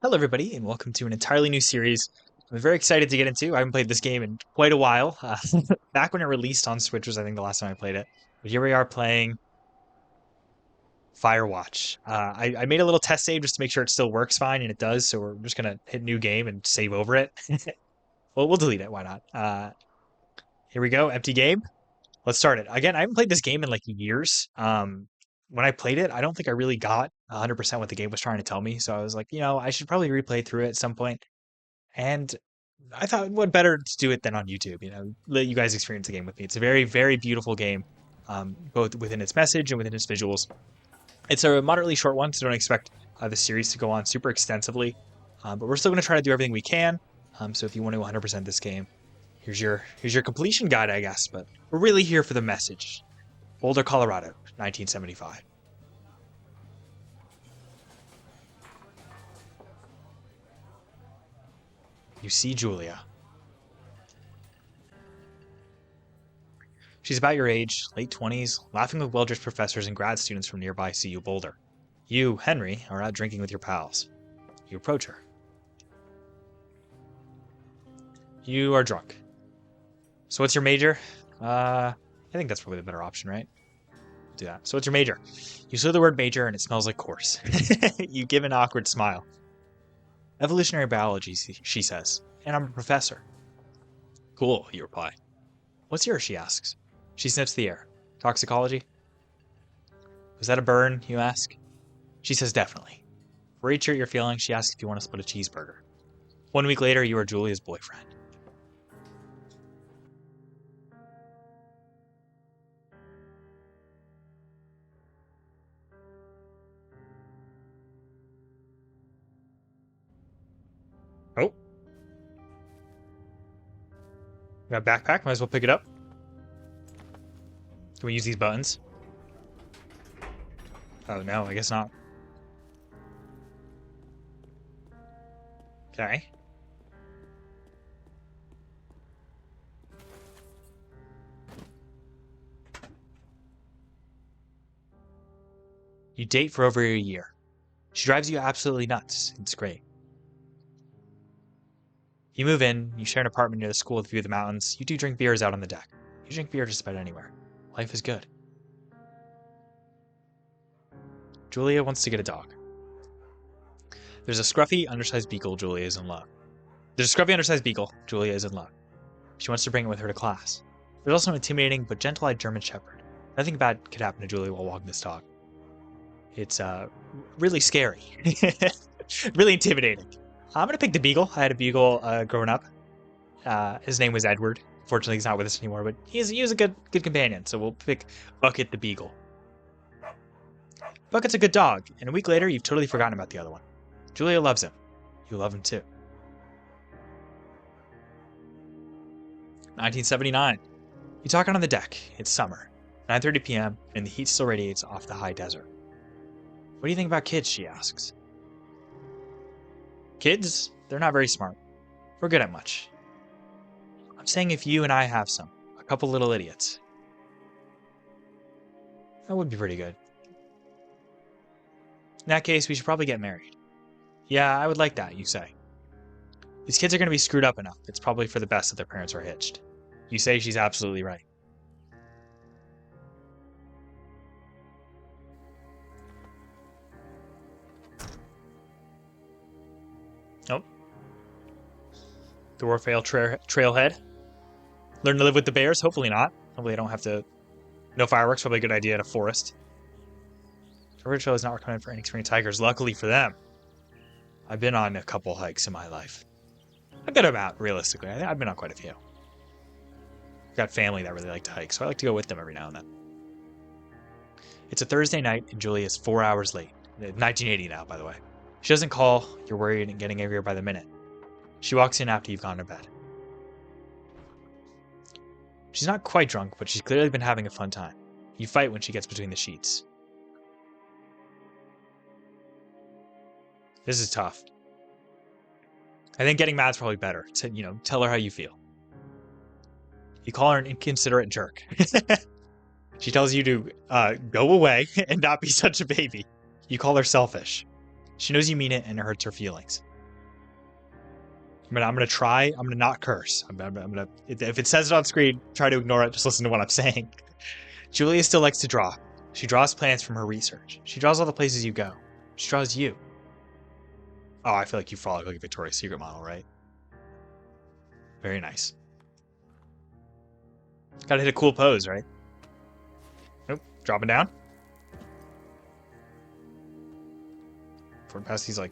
Hello, everybody, and welcome to an entirely new series I'm very excited to get into. I haven't played this game in quite a while. Back when it released on Switch was, I think, the last time I played it. But here we are playing Firewatch. I made a little test save just to make sure it still works fine, and it does, so we're just going to hit new game and save over it. Well, we'll delete it. Why not? Here we go. Empty game. Let's start it. Again, I haven't played this game in like years. When I played it, I don't think I really got 100% what the game was trying to tell me. So I was like, I should probably replay through it at some point. And I thought, what better to do it than on YouTube? Let you guys experience the game with me. It's a very, very beautiful game, both within its message and within its visuals. It's a moderately short one, so don't expect the series to go on super extensively. But we're still going to try to do everything we can. So if you want to 100% this game, here's your completion guide, I guess. But we're really here for the message. Boulder, Colorado, 1975. You see Julia. She's about your age, late 20s, laughing with well-dressed professors and grad students from nearby CU Boulder. You, Henry, are out drinking with your pals. You approach her. You are drunk. So what's your major? I think that's probably the better option, right? Do that. So what's your major? You say the word major and it smells like course. You give an awkward smile. Evolutionary biology, she says, and I'm a professor. Cool, you reply. What's yours, she asks. She sniffs the air. Toxicology? Was that a burn, you ask? She says definitely. For each hurt you're feeling, she asks if you want to split a cheeseburger. 1 week later, you are Julia's boyfriend. Oh. Got a backpack, might as well pick it up. Can we use these buttons? Oh no, I guess not. Okay. You date for over a year. She drives you absolutely nuts. It's great. You move in, you share an apartment near the school with a view of the mountains. You do drink beers out on the deck. You drink beer just about anywhere. Life is good. Julia wants to get a dog. There's a scruffy, undersized beagle. Julia is in love. She wants to bring it with her to class. There's also an intimidating but gentle-eyed German Shepherd. Nothing bad could happen to Julia while walking this dog. It's really scary. Really intimidating. I'm going to pick the beagle. I had a beagle growing up. His name was Edward. Fortunately, he's not with us anymore, but he was a good companion, so we'll pick Bucket the beagle. Bucket's a good dog, and a week later, you've totally forgotten about the other one. Julia loves him. You love him too. 1979. You talk out on the deck. It's summer. 9:30 p.m., and the heat still radiates off the high desert. What do you think about kids, she asks. Kids? They're not very smart. We're good at much. I'm saying if you and I have some. A couple little idiots. That would be pretty good. In that case, we should probably get married. Yeah, I would like that, you say. These kids are going to be screwed up enough. It's probably for the best that their parents are hitched. You say she's absolutely right. Nope. Dwarfale trailhead. Learn to live with the bears? Hopefully not. Hopefully I don't have to... No fireworks, probably a good idea in a forest. River Trail is not recommended for inexperienced hikers. Luckily for them. I've been on a couple hikes in my life. A good amount, realistically. I've been on quite a few. I've got family that really like to hike, so I like to go with them every now and then. It's a Thursday night, and Julia is 4 hours late. 1980 now, by the way. She doesn't call. You're worried and getting angrier by the minute. She walks in after you've gone to bed. She's not quite drunk, but she's clearly been having a fun time. You fight when she gets between the sheets. This is tough. I think getting mad's probably better. Tell her how you feel. You call her an inconsiderate jerk. She tells you to go away and not be such a baby. You call her selfish. She knows you mean it and it hurts her feelings. I'm gonna try. I'm gonna not curse. I'm gonna. If it says it on screen, try to ignore it. Just listen to what I'm saying. Julia still likes to draw. She draws plans from her research. She draws all the places you go. She draws you. Oh, I feel like you follow like a Victoria's Secret model, right? Very nice. Gotta hit a cool pose, right? Nope. Dropping down. Forward past, he's like,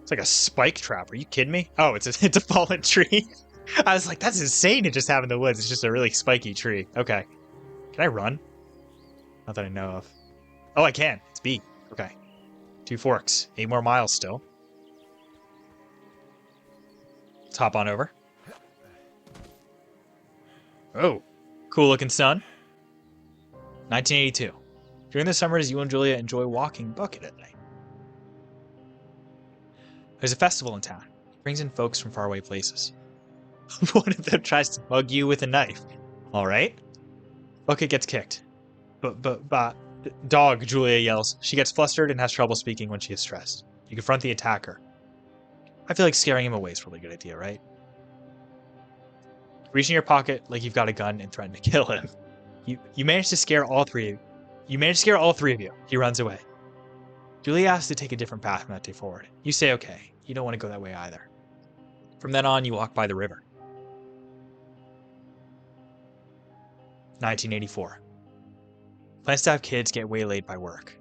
it's like a spike trap. Are you kidding me? Oh, it's a fallen tree. I was like, that's insane to just have in the woods. It's just a really spiky tree. Okay. Can I run? Not that I know of. Oh, I can. It's B. Okay. 2 forks. 8 more miles still. Let's hop on over. Oh. Cool looking sun. 1982. During the summers, you and Julia enjoy walking bucket at night. There's a festival in town. It brings in folks from faraway places. One of them tries to mug you with a knife. All right. Bucket gets kicked. But, dog, Julia yells. She gets flustered and has trouble speaking when she is stressed. You confront the attacker. I feel like scaring him away is probably a good idea, right? Reach in your pocket like you've got a gun and threaten to kill him. You manage to scare all three of you. You manage to scare all 3 of you. He runs away. Julia asks to take a different path from that day forward. You say okay. You don't want to go that way either. From then on, you walk by the river. 1984. Plans to have kids get waylaid by work.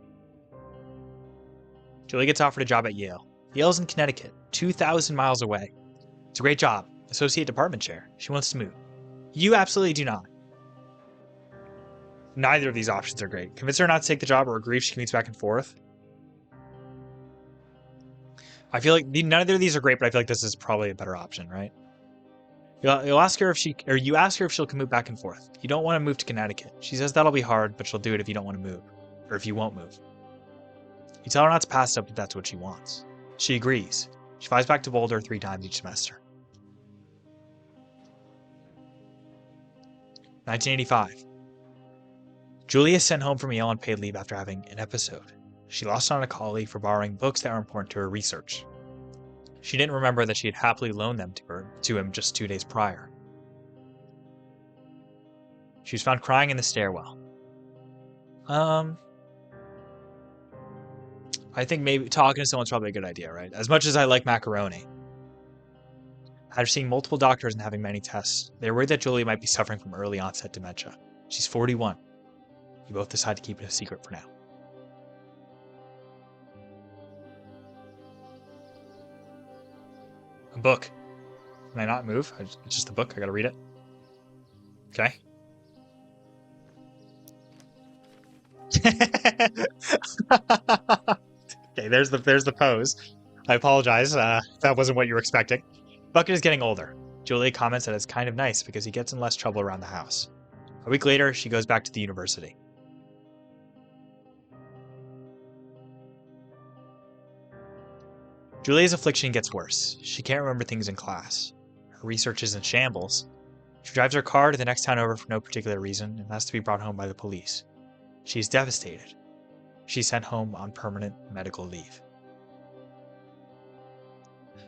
Julia gets offered a job at Yale. Yale's in Connecticut, 2,000 miles away. It's a great job. Associate department chair. She wants to move. You absolutely do not. Neither of these options are great. Convince her not to take the job or agree if she commutes back and forth. I feel like neither of these are great, but I feel like this is probably a better option, right? You'll ask her if you ask her if she'll commute back and forth. You don't want to move to Connecticut. She says that'll be hard, but she'll do it if you don't want to move, or if you won't move. You tell her not to pass up if that's what she wants. She agrees. She flies back to Boulder 3 times each semester. 1985. Julia is sent home from Yale on paid leave after having an episode. She lost on a colleague for borrowing books that were important to her research. She didn't remember that she had happily loaned them to him just 2 days prior. She was found crying in the stairwell. I think maybe talking to someone's probably a good idea, right? As much as I like macaroni. After seeing multiple doctors and having many tests, they were worried that Julia might be suffering from early onset dementia. She's 41. You both decide to keep it a secret for now. A book. Can I not move? It's just a book. I gotta read it. Okay. Okay, there's the pose. I apologize. That wasn't what you were expecting. Bucket is getting older. Julia comments that it's kind of nice because he gets in less trouble around the house. A week later, she goes back to the university. Julia's affliction gets worse. She can't remember things in class. Her research is in shambles. She drives her car to the next town over for no particular reason and has to be brought home by the police. She is devastated. She's sent home on permanent medical leave.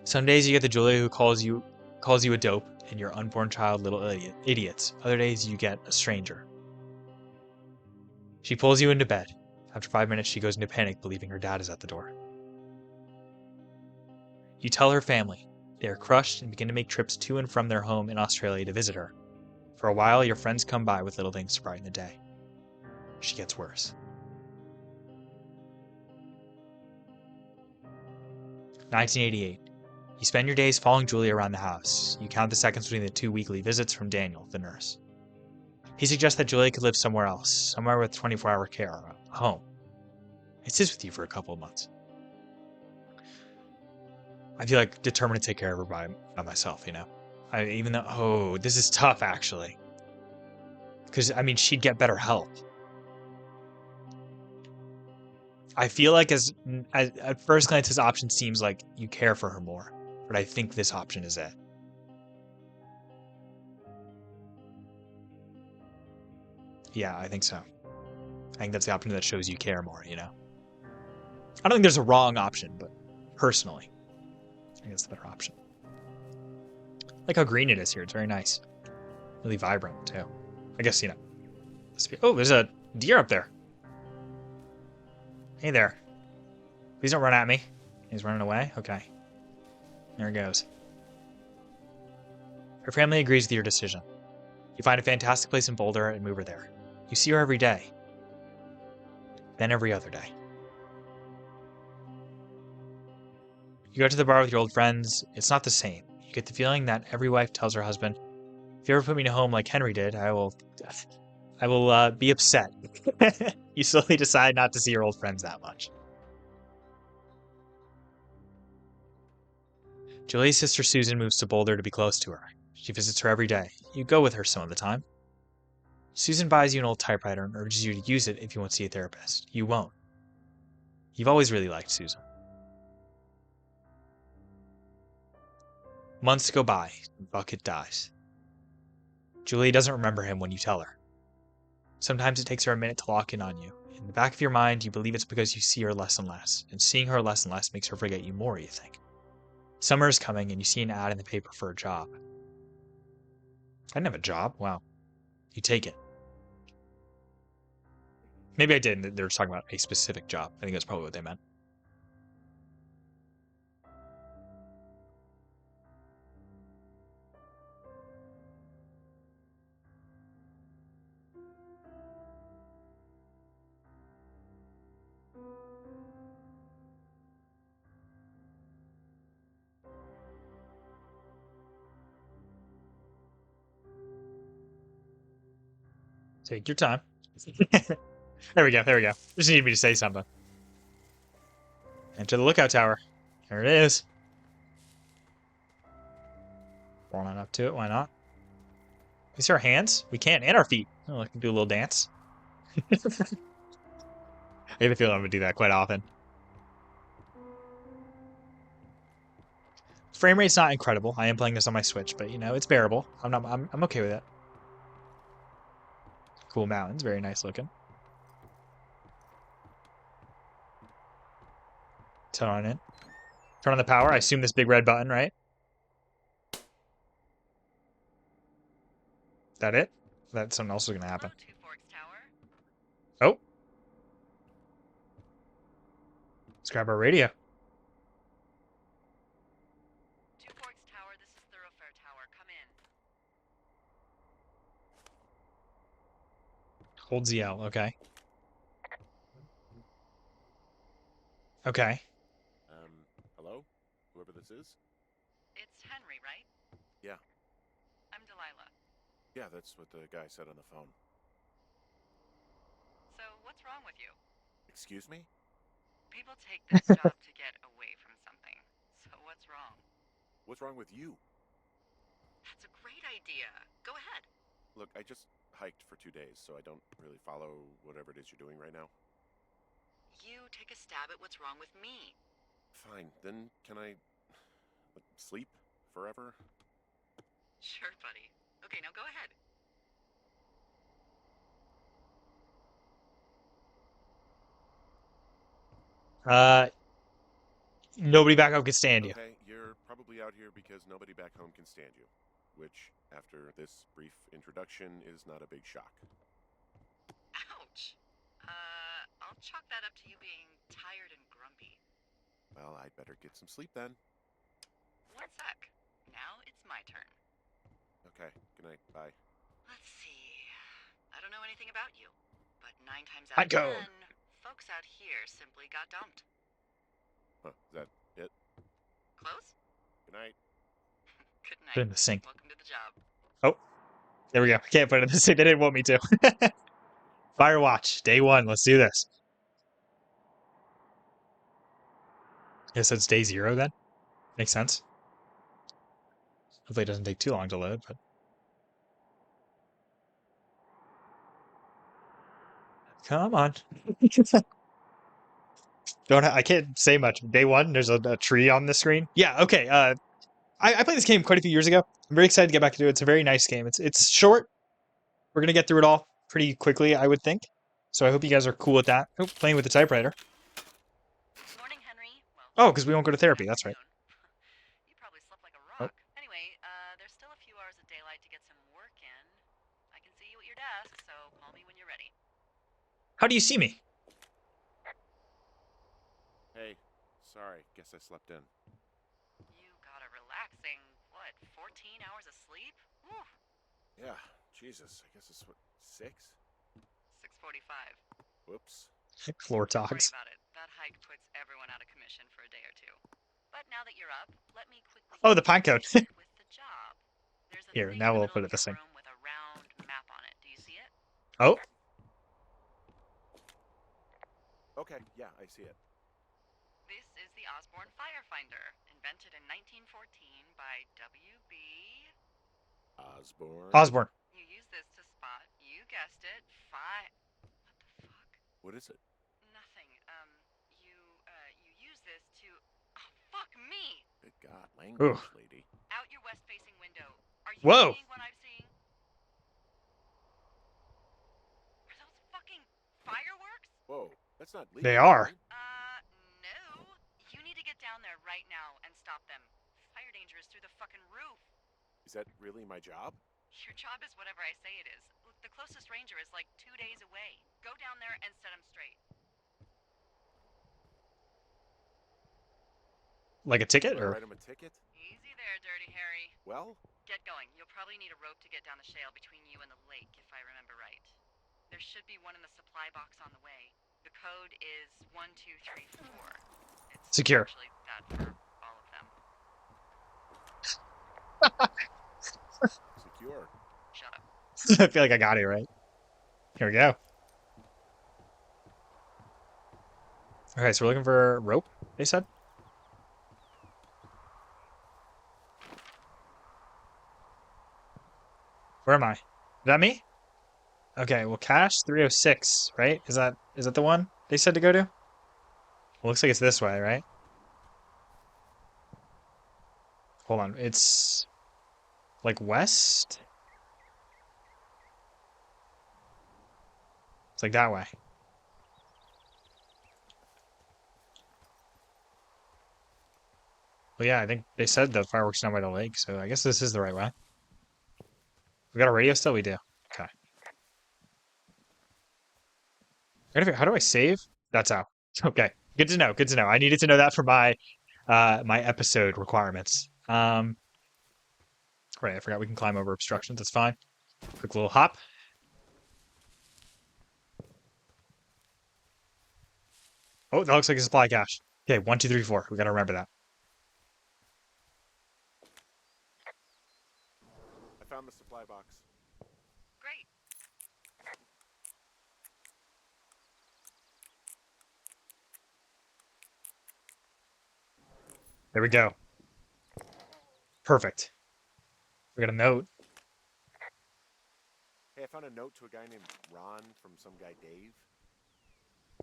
Some days you get the Julia who calls you a dope and your unborn child little idiots. Other days you get a stranger. She pulls you into bed. After 5 minutes, she goes into panic, believing her dad is at the door. You tell her family. They are crushed and begin to make trips to and from their home in Australia to visit her. For a while, your friends come by with little things to brighten the day. She gets worse. 1988. You spend your days following Julia around the house. You count the seconds between the 2 weekly visits from Daniel, the nurse. He suggests that Julia could live somewhere else, somewhere with 24-hour care, a home. It sits with you for a couple of months. I feel like determined to take care of her by myself, you know? Even though, this is tough, actually. Because, I mean, she'd get better help. I feel like at first glance, this option seems like you care for her more. But I think this option is it. Yeah, I think so. I think that's the option that shows you care more, you know? I don't think there's a wrong option, but personally, I think it's the better option. like how green it is here. It's very nice. Really vibrant, too. I guess, you know. Oh, there's a deer up there. Hey there. Please don't run at me. He's running away? Okay. There it goes. Her family agrees with your decision. You find a fantastic place in Boulder and move her there. You see her every day. Then every other day. You go to the bar with your old friends. It's not the same. You get the feeling that every wife tells her husband, if you ever put me to home like Henry did, I will be upset. You slowly decide not to see your old friends that much. Julie's sister Susan moves to Boulder to be close to her. She visits her every day. You go with her some of the time. Susan buys you an old typewriter and urges you to use it if you want to see a therapist. You won't. You've always really liked Susan. Months go by, and Bucket dies. Julie doesn't remember him when you tell her. Sometimes it takes her a minute to lock in on you. In the back of your mind, you believe it's because you see her less and less, and seeing her less and less makes her forget you more, you think. Summer is coming, and you see an ad in the paper for a job. I didn't have a job? Wow. You take it. Maybe I did, and they were talking about a specific job. I think that's probably what they meant. Take your time. There we go, there we go. Just need me to say something. Enter the lookout tower. There it is. Rolling up to it, why not? We see our hands? We can, and our feet. Oh, I can do a little dance. I have a feeling I'm going to do that quite often. Frame rate's not incredible. I am playing this on my Switch, but, you know, it's bearable. I'm okay with it. Cool mountains, very nice looking. Turn on it. Turn on the power. I assume this big red button, right? That it? That something else is going to happen. Oh. Let's grab our radio. Two Forks Tower, this is Thoroughfare Tower. Come in. Hold ZL, okay. Okay. Hello? Whoever this is? It's Henry, right? Yeah. I'm Delilah. Yeah, that's what the guy said on the phone. So, what's wrong with you? Excuse me? People take this job to get away from something. So, what's wrong? What's wrong with you? That's a great idea. Go ahead. Look, I just hiked for 2 days, so I don't really follow whatever it is you're doing right now. You take a stab at what's wrong with me. Fine, then can I sleep forever? Sure, buddy. Okay, now go ahead. Nobody back home can stand you. Okay, you're probably out here because nobody back home can stand you. Which, after this brief introduction, is not a big shock. Ouch. I'll chalk that up to you being tired and grumpy. Well, I'd better get some sleep then. One sec. Now it's my turn. Okay, good night, bye. Let's see. I don't know anything about you, but 9 times I out of go. 10, folks out here simply got dumped. Huh, is that it? Close? Good night. Good Put it in night. the sink. Welcome to the job. Oh, there we go. Can't put it in the sink. They didn't want me to. Firewatch, day 1. Let's do this. Guess it's day 0 then. Makes sense. Hopefully it doesn't take too long to load, but. Come on. I can't say much. Day 1, there's a tree on the screen. Yeah, okay. I played this game quite a few years ago. I'm very excited to get back to it. It's a very nice game. It's short. We're gonna get through it all pretty quickly, I would think. So I hope you guys are cool with that. Oh, playing with the typewriter. Morning, Henry. Oh, because we won't go to therapy. That's right. You probably slept like a Oh. rock. Anyway, there's still How do you see me? Hey, sorry. Guess I slept in. You got a relaxing, what, 14 hours of sleep? Whew, Yeah, Jesus. I guess it's what, 6? 6:45. Whoops. Floor Don't worry talks. about it. That hike puts everyone out of commission for a day or two. But now that you're up, let me quickly Oh, get the you pine cone. started with the job. There's a Here, thing now in the we'll middle put of it this your thing. room with a round map on it. Do you see it? Oh, Okay, yeah, I see it. This is the Osborne Firefinder, invented in 1914 by W.B. Osborne? Osborne. You use this to spot, you guessed it, What the fuck? What is it? Nothing. You use this to. Oh, fuck me! Good God, Ooh. language, lady. Out your west-facing window. Are you Whoa. seeing what I'm seeing? Are those fucking fireworks? Whoa, that's not legal, They are. right? No. You need to get down there right now and stop them. Fire danger is through the fucking roof. Is that really my job? Your job is whatever I say it is. Look, the closest ranger is like 2 days away. Go down there and set him straight. Like a ticket, Do I or write him a ticket? Easy there, Dirty Harry. Well, Get going. You'll probably need a rope to get down the shale between you and the lake, if I remember right. There should be one in the supply box on the way. The code is 1234. It's secure. actually that for all of them. secure. Shut up. I feel like I got it right. Here we go. Okay, so we're looking for rope, they said. Where am I? Is that me? Okay, well, cache 306, right? Is that the one they said to go to? Well, looks like it's this way, right? Hold on, it's like west? It's like that way. Well, yeah, I think they said the fireworks down by the lake, so I guess this is the right way. We got a radio still? We do. Okay. How do I save? That's how. Okay. Good to know. Good to know. I needed to know that for my episode requirements. Right, I forgot we can climb over obstructions. That's fine. Quick little hop. Oh, that looks like a supply cache. Okay, 1, 2, 3, 4. We gotta remember that. I found the supply box. Great. There we go. Perfect. We got a note. Hey, I found a note to a guy named Ron from some guy Dave.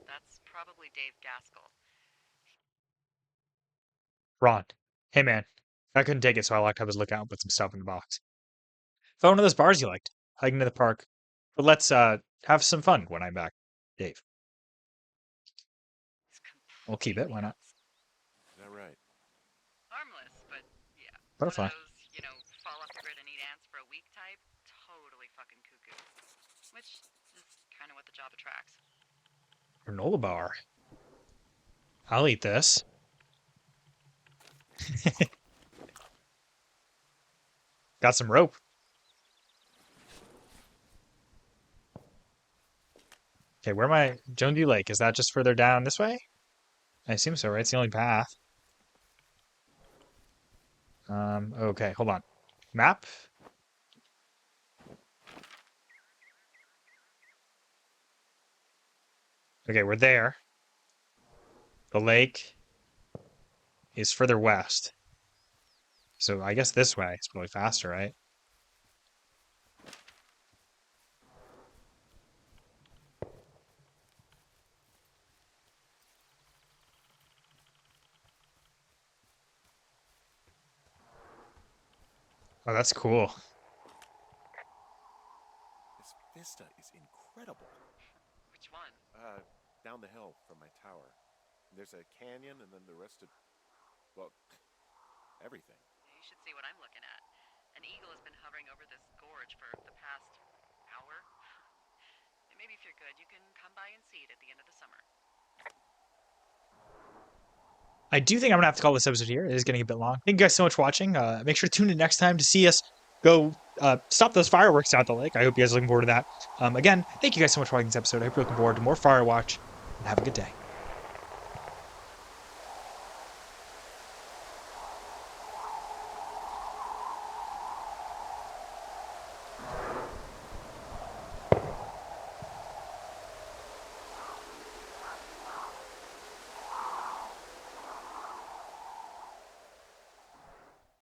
That's probably Dave Gaskell. Ron. Hey man. I couldn't take it, so I locked up his lookout and put some stuff in the box. Found one of those bars you liked. Hiking to the park. But let's have some fun when I'm back. Dave. It's We'll keep it, why completely not? nuts. Is that right? Harmless, but yeah. One Butterfly. of those, fall off the grid and eat ants for a week type. Totally fucking cuckoo. Which is kind of what the job attracts. Granola bar. I'll eat this. Got some rope. Okay, where am I? Jonesy Lake. Is that just further down this way? I assume so, right? It's the only path. Okay, hold on. Map? Okay, we're there. The lake is further west. So I guess this way. It's probably faster, right? Oh, that's cool. This vista is incredible. Which one? Down the hill from my tower. There's a canyon and then the rest of, well, everything. You should see what I'm looking at. An eagle has been hovering over this gorge for the past hour. It may maybe if you're good, you can come by and see it at the end of the summer. I do think I'm gonna have to call this episode here. It is getting a bit long. Thank you guys so much for watching. Make sure to tune in next time to see us go stop those fireworks down the lake. I hope you guys are looking forward to that. Again, thank you guys so much for watching this episode. I hope you're looking forward to more Firewatch, and have a good day.